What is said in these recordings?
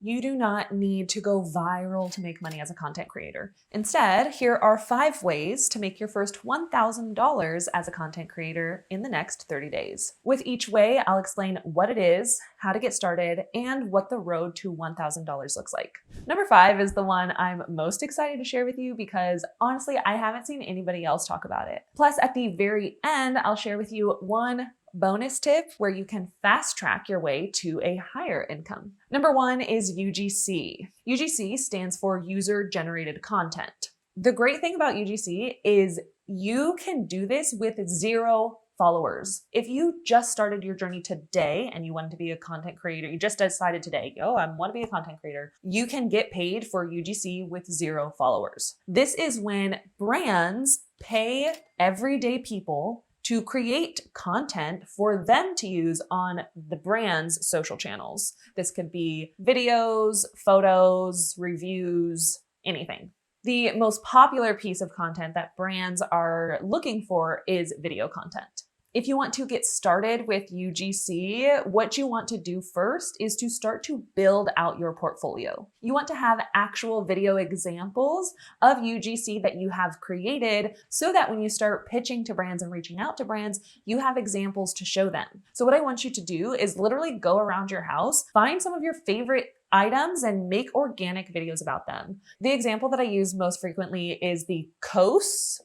You do not need to go viral to make money as a content creator. Instead, here are 5 ways to make your first $1,000 as a content creator in the next 30 days. With each way, I'll explain what it is, how to get started, and what the road to $1,000 looks like. Number 5 is the one I'm most excited to share with you because honestly, I haven't seen anybody else talk about it. Plus, at the very end, I'll share with you one bonus tip where you can fast track your way to a higher income. Number 1 is UGC. UGC stands for user generated content. The great thing about UGC is you can do this with 0 followers. If you just started your journey today and you wanted to be a content creator, you just decided today, I want to be a content creator, you can get paid for UGC with 0 followers. This is when brands pay everyday people to create content for them to use on the brand's social channels. This could be videos, photos, reviews, anything. The most popular piece of content that brands are looking for is video content. If you want to get started with UGC, what you want to do first is to start to build out your portfolio. You want to have actual video examples of UGC that you have created so that when you start pitching to brands and reaching out to brands, you have examples to show them. So what I want you to do is literally go around your house, find some of your favorite items and make organic videos about them. The example that I use most frequently is the COS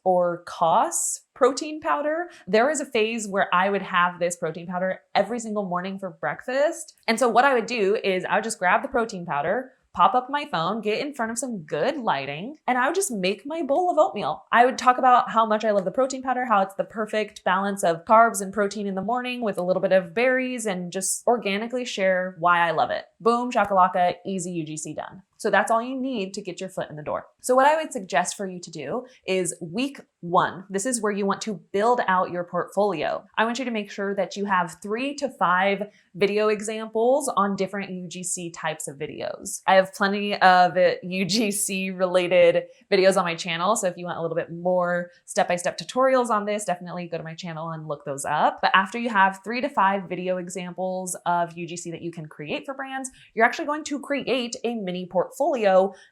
protein powder. There was a phase where I would have this protein powder every single morning for breakfast. And so what I would do is I would just grab the protein powder, pop up my phone, get in front of some good lighting, and I would just make my bowl of oatmeal. I would talk about how much I love the protein powder, how it's the perfect balance of carbs and protein in the morning with a little bit of berries, and just organically share why I love it. Boom, shakalaka, easy UGC done. So that's all you need to get your foot in the door. So what I would suggest for you to do is week 1. This is where you want to build out your portfolio. I want you to make sure that you have 3 to 5 video examples on different UGC types of videos. I have plenty of UGC related videos on my channel. So if you want a little bit more step-by-step tutorials on this, definitely go to my channel and look those up. But after you have 3 to 5 video examples of UGC that you can create for brands, you're actually going to create a mini portfolio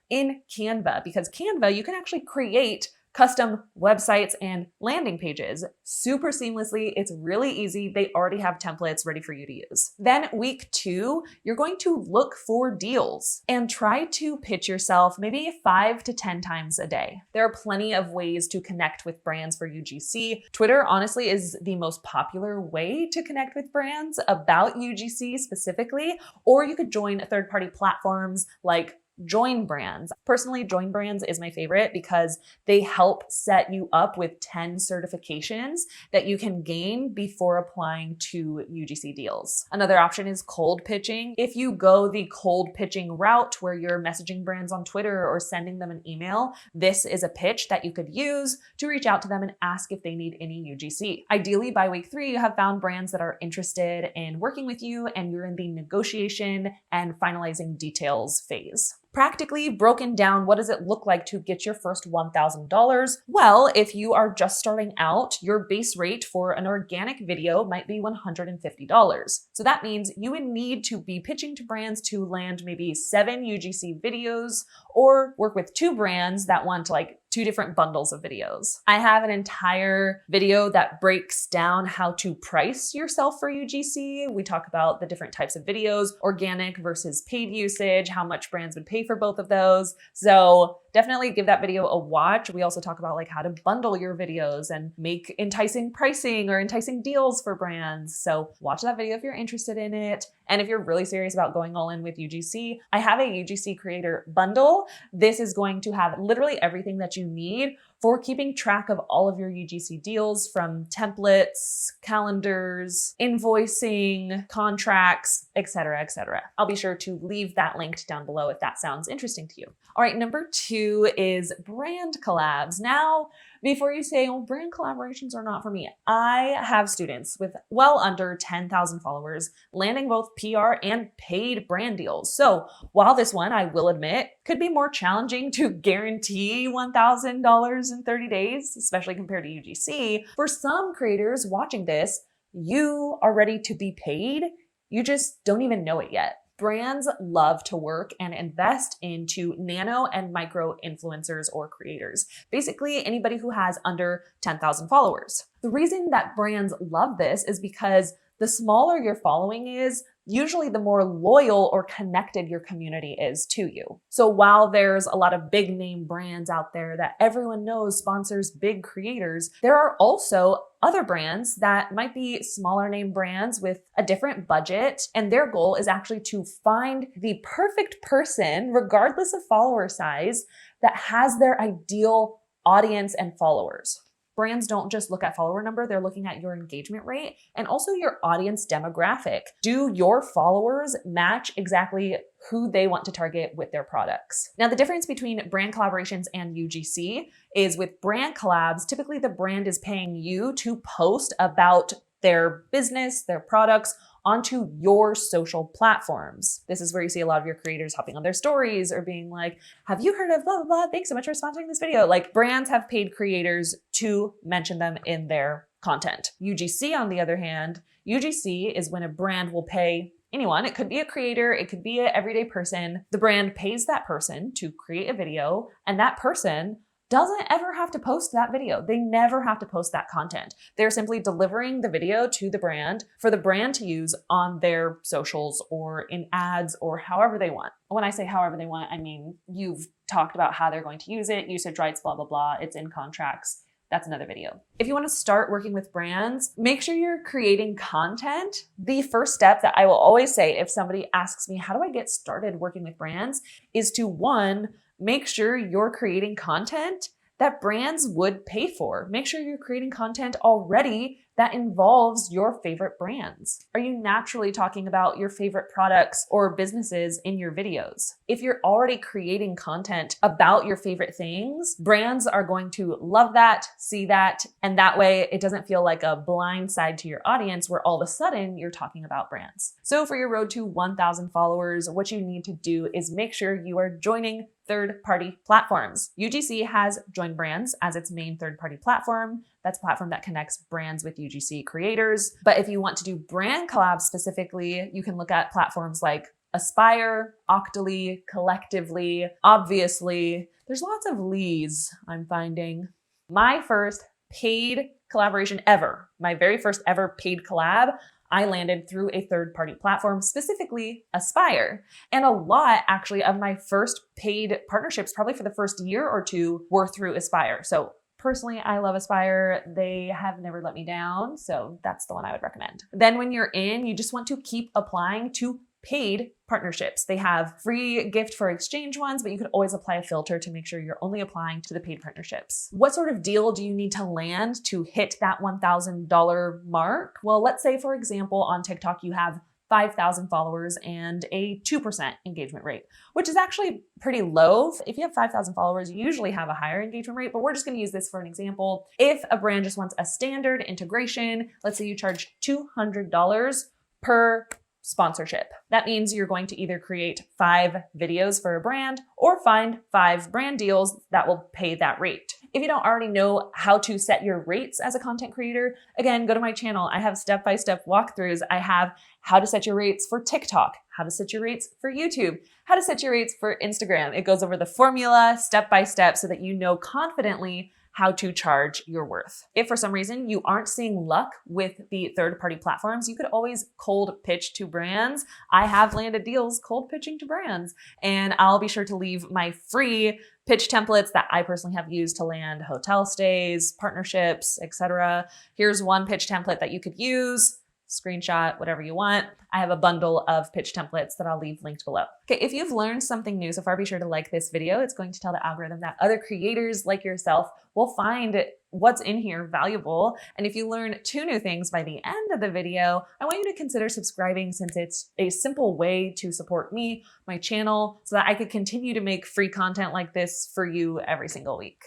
in Canva, because Canva, you can actually create custom websites and landing pages super seamlessly. It's really easy. They already have templates ready for you to use. Then week 2, you're going to look for deals and try to pitch yourself maybe 5 to 10 times a day. There are plenty of ways to connect with brands for UGC. Twitter, honestly, is the most popular way to connect with brands about UGC specifically, or you could join third-party platforms like Join Brands. Personally, Join Brands is my favorite because they help set you up with 10 certifications that you can gain before applying to UGC deals. Another option is cold pitching. If you go the cold pitching route where you're messaging brands on Twitter or sending them an email, this is a pitch that you could use to reach out to them and ask if they need any UGC. Ideally, by week 3, you have found brands that are interested in working with you and you're in the negotiation and finalizing details phase. Practically broken down, what does it look like to get your first $1,000? Well, if you are just starting out, your base rate for an organic video might be $150. So that means you would need to be pitching to brands to land maybe 7 UGC videos or work with 2 brands that want like 2 different bundles of videos. I have an entire video that breaks down how to price yourself for UGC. We talk about the different types of videos, organic versus paid usage, how much brands would pay for both of those. So definitely give that video a watch. We also talk about like how to bundle your videos and make enticing pricing or enticing deals for brands. So watch that video if you're interested in it. And if you're really serious about going all in with UGC, I have a UGC creator bundle. This is going to have literally everything that you need for keeping track of all of your UGC deals, from templates, calendars, invoicing, contracts, etc., etc. I'll be sure to leave that linked down below if that sounds interesting to you. All right, number 2 is brand collabs. Now, before you say, oh, brand collaborations are not for me, I have students with well under 10,000 followers landing both PR and paid brand deals. So while this one, I will admit, could be more challenging to guarantee $1,000 in 30 days, especially compared to UGC, for some creators watching this, you are ready to be paid. You just don't even know it yet. Brands love to work and invest into nano and micro influencers or creators. Basically, anybody who has under 10,000 followers. The reason that brands love this is because the smaller your following is, usually the more loyal or connected your community is to you. So while there's a lot of big name brands out there that everyone knows sponsors big creators, there are also other brands that might be smaller name brands with a different budget, and their goal is actually to find the perfect person, regardless of follower size, that has their ideal audience and followers. Brands don't just look at follower number, they're looking at your engagement rate and also your audience demographic. Do your followers match exactly who they want to target with their products? Now, the difference between brand collaborations and UGC is with brand collabs, typically the brand is paying you to post about their business, their products, onto your social platforms. This is where you see a lot of your creators hopping on their stories or being like, have you heard of blah, blah, blah? Thanks so much for sponsoring this video. Like, brands have paid creators to mention them in their content. UGC, on the other hand, UGC is when a brand will pay anyone. It could be a creator, it could be an everyday person. The brand pays that person to create a video, and that person doesn't ever have to post that video. They never have to post that content. They're simply delivering the video to the brand for the brand to use on their socials or in ads or however they want. When I say however they want, I mean, you've talked about how they're going to use it, usage rights, blah, blah, blah. It's in contracts. That's another video. If you want to start working with brands, make sure you're creating content. The first step that I will always say if somebody asks me, how do I get started working with brands, is to, one, make sure you're creating content that brands would pay for. Make sure you're creating content already that involves your favorite brands. Are you naturally talking about your favorite products or businesses in your videos? If you're already creating content about your favorite things, brands are going to love that, see that, and that way it doesn't feel like a blind side to your audience where all of a sudden you're talking about brands. So for your road to 1,000 followers, what you need to do is make sure you are joining third-party platforms. UGC has Join Brands as its main third-party platform. That's a platform that connects brands with UGC creators. But if you want to do brand collabs specifically, you can look at platforms like Aspire, Octoly, Collectively, Obviously. There's lots of Lees I'm finding. My first paid collaboration ever, my very first ever paid collab, I landed through a third-party platform, specifically Aspire. And a lot, actually, of my first paid partnerships, probably for the first year or two, were through Aspire. So personally, I love Aspire. They have never let me down. So that's the one I would recommend. Then when you're in, you just want to keep applying to paid partnerships. They have free gift for exchange ones, but you could always apply a filter to make sure you're only applying to the paid partnerships. What sort of deal do you need to land to hit that $1,000 mark? Well, let's say, for example, on TikTok, you have 5,000 followers and a 2% engagement rate, which is actually pretty low. If you have 5,000 followers, you usually have a higher engagement rate, but we're just going to use this for an example. If a brand just wants a standard integration, let's say you charge $200 per sponsorship. That means you're going to either create 5 videos for a brand or find 5 brand deals that will pay that rate. If you don't already know how to set your rates as a content creator, again, go to my channel. I have step-by-step walkthroughs. I have how to set your rates for TikTok, how to set your rates for YouTube, how to set your rates for Instagram. It goes over the formula step-by-step so that you know confidently how to charge your worth. If for some reason you aren't seeing luck with the third-party platforms, you could always cold pitch to brands. I have landed deals cold pitching to brands, and I'll be sure to leave my free pitch templates that I personally have used to land hotel stays, partnerships, etc. Here's one pitch template that you could use. Screenshot, whatever you want. I have a bundle of pitch templates that I'll leave linked below. Okay, if you've learned something new so far, be sure to like this video. It's going to tell the algorithm that other creators like yourself will find what's in here valuable. And if you learn 2 new things by the end of the video, I want you to consider subscribing, since it's a simple way to support me, my channel, so that I could continue to make free content like this for you every single week.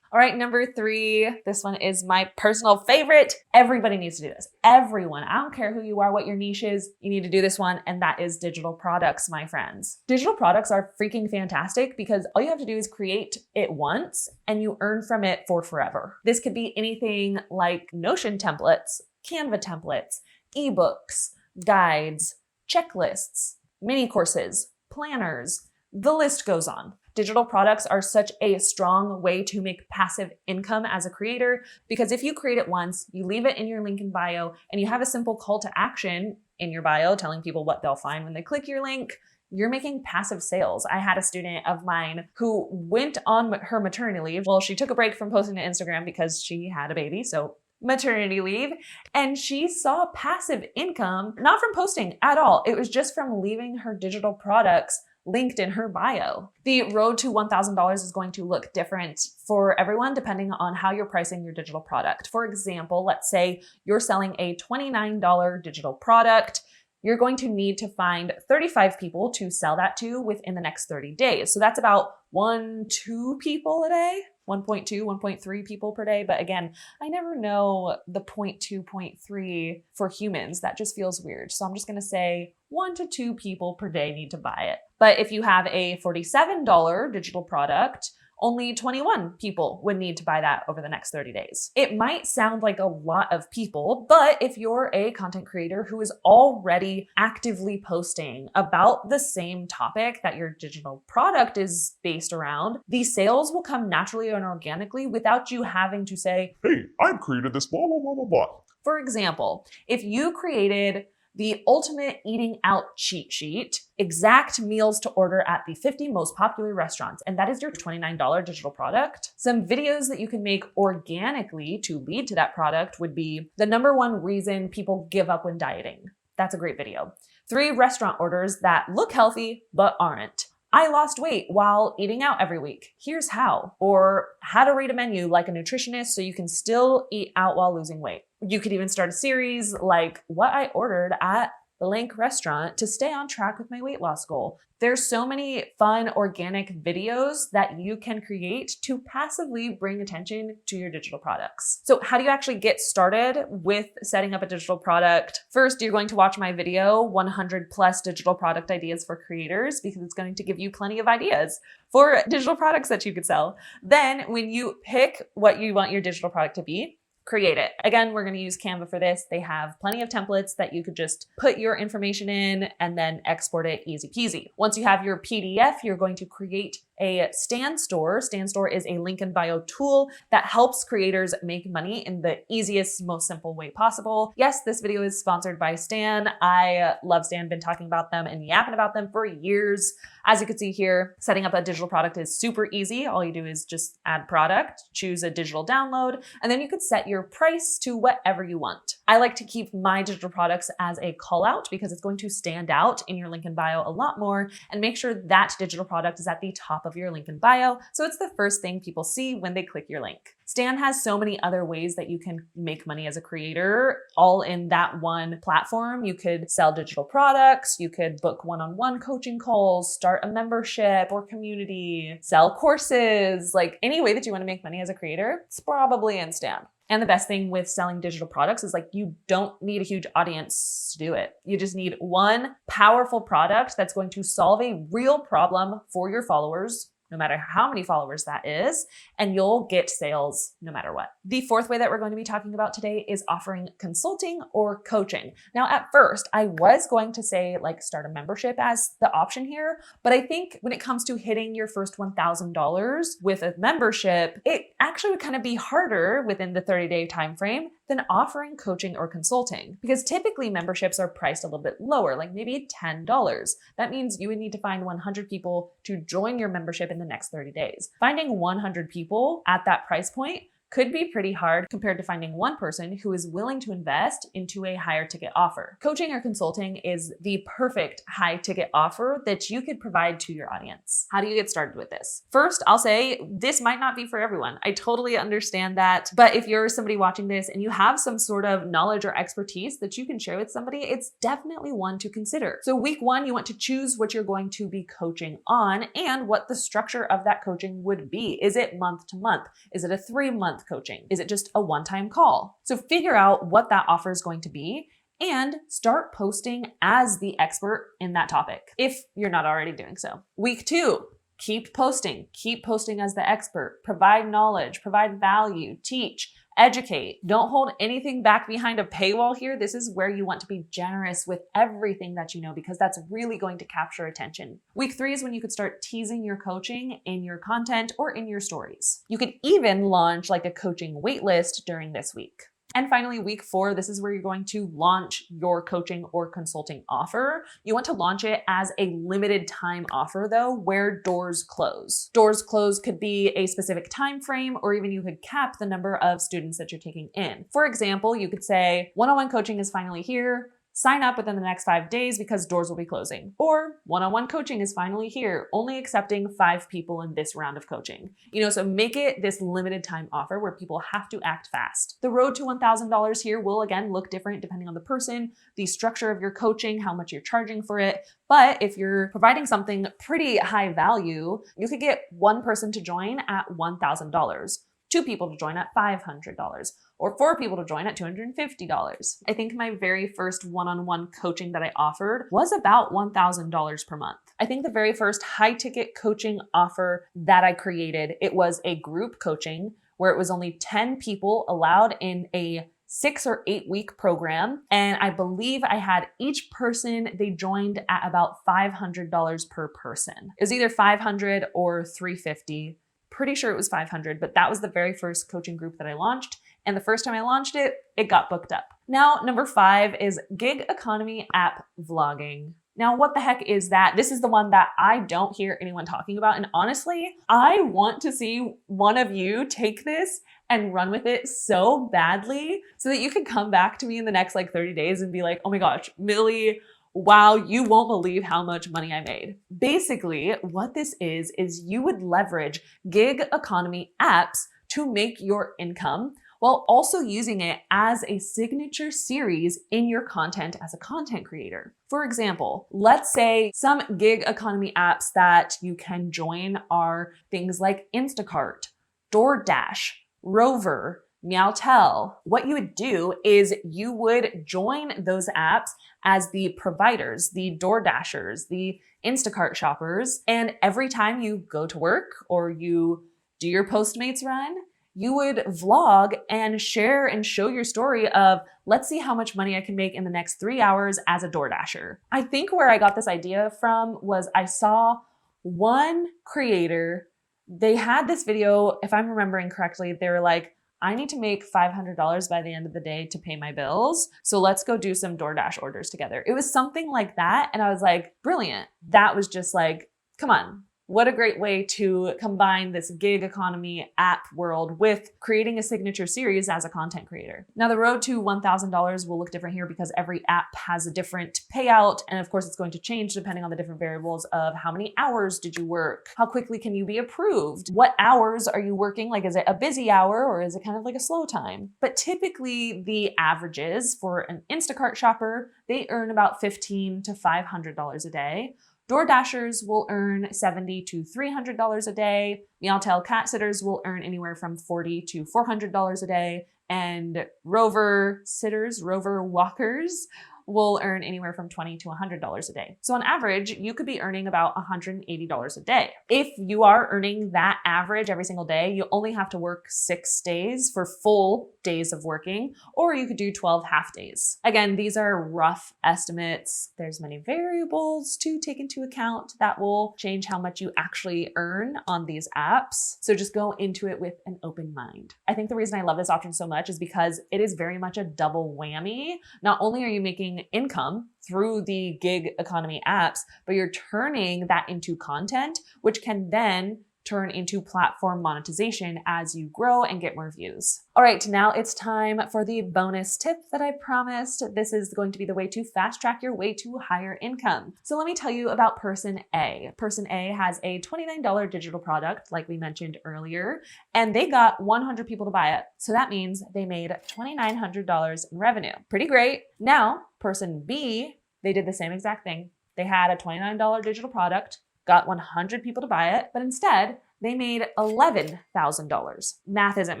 All right, number 3, this one is my personal favorite. Everybody needs to do this. Everyone, I don't care who you are, what your niche is, you need to do this one, and that is digital products, my friends. Digital products are freaking fantastic because all you have to do is create it once and you earn from it for forever. This could be anything like Notion templates, Canva templates, ebooks, guides, checklists, mini courses, planners, the list goes on. Digital products are such a strong way to make passive income as a creator, because if you create it once, you leave it in your link in bio, and you have a simple call to action in your bio telling people what they'll find when they click your link, you're making passive sales. I had a student of mine who went on her maternity leave. Well, she took a break from posting to Instagram because she had a baby, so maternity leave, and she saw passive income, not from posting at all. It was just from leaving her digital products linked in her bio. The road to $1,000 is going to look different for everyone depending on how you're pricing your digital product. For example, let's say you're selling a $29 digital product. You're going to need to find 35 people to sell that to within the next 30 days. So that's about 2 people a day, 1.2, 1.3 people per day. But again, I never know the 0.2, 0.3 for humans. That just feels weird. So I'm just going to say 1 to 2 people per day need to buy it. But if you have a $47 digital product, only 21 people would need to buy that over the next 30 days. It might sound like a lot of people, but if you're a content creator who is already actively posting about the same topic that your digital product is based around, the sales will come naturally and organically without you having to say, "Hey, I've created this blah, blah, blah, blah, blah." For example, if you created the ultimate eating out cheat sheet, exact meals to order at the 50 most popular restaurants, and that is your $29 digital product. Some videos that you can make organically to lead to that product would be the #1 reason people give up when dieting. That's a great video. 3 restaurant orders that look healthy but aren't. I lost weight while eating out every week. Here's how. Or how to read a menu like a nutritionist so you can still eat out while losing weight. You could even start a series like what I ordered at the Link restaurant to stay on track with my weight loss goal. There's so many fun organic videos that you can create to passively bring attention to your digital products. So how do you actually get started with setting up a digital product? First, you're going to watch my video, 100 plus digital product ideas for creators, because it's going to give you plenty of ideas for digital products that you could sell. Then when you pick what you want your digital product to be, create it. Again, we're going to use Canva for this. They have plenty of templates that you could just put your information in and then export it easy peasy. Once you have your PDF, you're going to create a Stan Store. Stan Store is a link in bio tool that helps creators make money in the easiest, most simple way possible. Yes, this video is sponsored by Stan. I love Stan, been talking about them and yapping about them for years. As you can see here, setting up a digital product is super easy. All you do is just add product, choose a digital download, and then you could set your price to whatever you want. I like to keep my digital products as a call out because it's going to stand out in your link in bio a lot more, and make sure that digital product is at the top of your link in bio, so it's the first thing people see when they click your link. Stan has so many other ways that you can make money as a creator, all in that one platform. You could sell digital products, you could book one-on-one coaching calls, start a membership or community, sell courses, like any way that you want to make money as a creator, it's probably in Stan. And the best thing with selling digital products is like you don't need a huge audience to do it. You just need one powerful product that's going to solve a real problem for your followers, no matter how many followers that is, and you'll get sales no matter what. The fourth way that we're going to be talking about today is offering consulting or coaching. Now, at first, I was going to say like start a membership as the option here, but I think when it comes to hitting your first $1,000 with a membership, it actually would kind of be harder within the 30-day time frame than offering coaching or consulting, because typically memberships are priced a little bit lower, like maybe $10. That means you would need to find 100 people to join your membership in the next 30 days. Finding 100 people at that price point could be pretty hard compared to finding one person who is willing to invest into a higher ticket offer. Coaching or consulting is the perfect high ticket offer that you could provide to your audience. How do you get started with this? First, I'll say this might not be for everyone. I totally understand that. But if you're somebody watching this and you have some sort of knowledge or expertise that you can share with somebody, it's definitely one to consider. So week 1, you want to choose what you're going to be coaching on and what the structure of that coaching would be. Is it month to month? Is it a 3-month coaching? Is it just a one-time call? So figure out what that offer is going to be and start posting as the expert in that topic if you're not already doing so. Week 2, keep posting as the expert, provide knowledge, provide value, teach, Educate. Don't hold anything back behind a paywall here. This is where you want to be generous with everything that you know, because that's really going to capture attention. Week 3 is when you could start teasing your coaching in your content or in your stories. You could even launch like a coaching waitlist during this week. And finally, week 4, this is where you're going to launch your coaching or consulting offer. You want to launch it as a limited time offer though, where doors close. Doors close could be a specific time frame, or even you could cap the number of students that you're taking in. For example, you could say, one-on-one coaching is finally here. Sign up within the next 5 days because doors will be closing. Or one-on-one coaching is finally here, only accepting 5 people in this round of coaching. So make it this limited time offer where people have to act fast. The road to $1,000 here will again look different depending on the person, the structure of your coaching, how much you're charging for it. But if you're providing something pretty high value, you could get 1 person to join at $1,000. 2 people to join at $500, or 4 people to join at $250. I think my very first one-on-one coaching that I offered was about $1,000 per month. I think the very first high-ticket coaching offer that I created, it was a group coaching where it was only 10 people allowed in a 6 or 8 week program. And I believe I had each person, they joined at about $500 per person. It was either $500 or $350. Pretty sure it was 500, but that was the very first coaching group that I launched. And the first time I launched it, it got booked up. Now, number 5 is gig economy app vlogging. Now, what the heck is that? This is the one that I don't hear anyone talking about. And honestly, I want to see one of you take this and run with it so badly so that you can come back to me in the next 30 days and be like, oh my gosh, Millie, wow, you won't believe how much money I made. Basically, what this is you would leverage gig economy apps to make your income while also using it as a signature series in your content as a content creator. For example, let's say some gig economy apps that you can join are things like Instacart, DoorDash, Rover, Meowtel. What you would do is you would join those apps as the providers, the DoorDashers, the Instacart shoppers, and every time you go to work or you do your Postmates run, you would vlog and share and show your story of, let's see how much money I can make in the next 3 hours as a DoorDasher. I think where I got this idea from was I saw one creator, they had this video, if I'm remembering correctly, they were like, I need to make $500 by the end of the day to pay my bills. So let's go do some DoorDash orders together. It was something like that. And I was like, brilliant. That was just like, come on. What a great way to combine this gig economy app world with creating a signature series as a content creator. Now, the road to $1,000 will look different here because every app has a different payout. And of course, it's going to change depending on the different variables of how many hours did you work? How quickly can you be approved? What hours are you working? Is it a busy hour or is it kind of like a slow time? But typically the averages for an Instacart shopper, they earn about $15 to $500 a day. DoorDashers will earn $70 to $300 a day. Meowtel cat sitters will earn anywhere from $40 to $400 a day. And Rover sitters, Rover walkers will earn anywhere from $20 to $100 a day. So on average, you could be earning about $180 a day. If you are earning that average every single day, you only have to work 6 days for full days of working, or you could do 12 half days. Again, these are rough estimates. There's many variables to take into account that will change how much you actually earn on these apps. So just go into it with an open mind. I think the reason I love this option so much is because it is very much a double whammy. Not only are you making income through the gig economy apps, but you're turning that into content, which can then turn into platform monetization as you grow and get more views. All right, now it's time for the bonus tip that I promised. This is going to be the way to fast track your way to higher income. So let me tell you about Person A. Person A has a $29 digital product, like we mentioned earlier, and they got 100 people to buy it. So that means they made $2,900 in revenue. Pretty great. Now, Person B, they did the same exact thing. They had a $29 digital product, got 100 people to buy it, but instead they made $11,000. Math isn't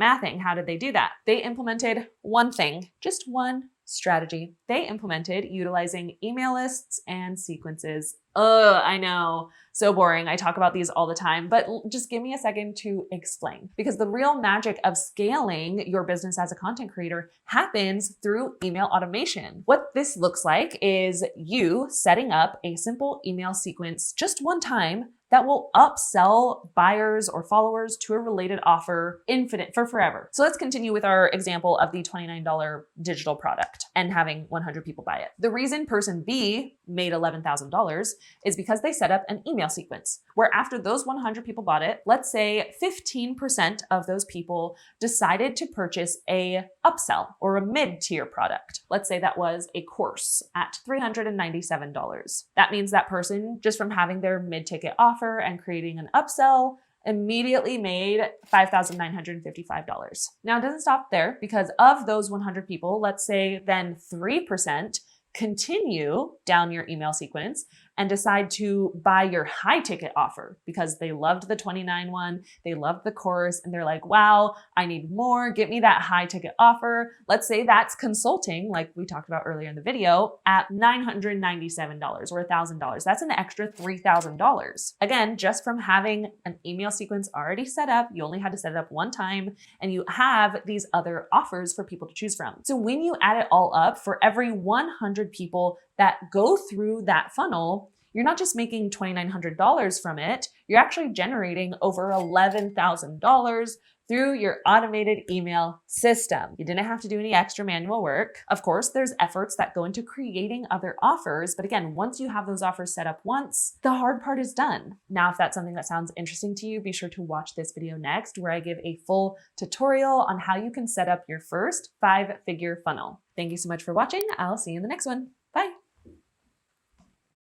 mathing. How did they do that? They implemented one thing, just one strategy. They implemented utilizing email lists and sequences Ugh, I know. So boring. I talk about these all the time, but just give me a second to explain. Because the real magic of scaling your business as a content creator happens through email automation. What this looks like is you setting up a simple email sequence just one time that will upsell buyers or followers to a related offer infinite for forever. So let's continue with our example of the $29 digital product and having 100 people buy it. The reason person B made $11,000 is because they set up an email sequence where after those 100 people bought it, let's say 15% of those people decided to purchase a upsell or a mid-tier product. Let's say that was a course at $397. That means that person, just from having their mid-ticket offer and creating an upsell, immediately made $5,955. Now, it doesn't stop there because of those 100 people, let's say then 3% continue down your email sequence and decide to buy your high ticket offer because they loved the 29 one, they loved the course, and they're like, wow, I need more, get me that high ticket offer. Let's say that's consulting, like we talked about earlier in the video, at $997 or $1,000. That's an extra $3,000. Again, just from having an email sequence already set up, you only had to set it up one time, and you have these other offers for people to choose from. So when you add it all up, for every 100 people that go through that funnel, you're not just making $2,900 from it, you're actually generating over $11,000 through your automated email system. You didn't have to do any extra manual work. Of course, there's efforts that go into creating other offers, but again, once you have those offers set up once, the hard part is done. Now, if that's something that sounds interesting to you, be sure to watch this video next where I give a full tutorial on how you can set up your first 5-figure funnel. Thank you so much for watching. I'll see you in the next one.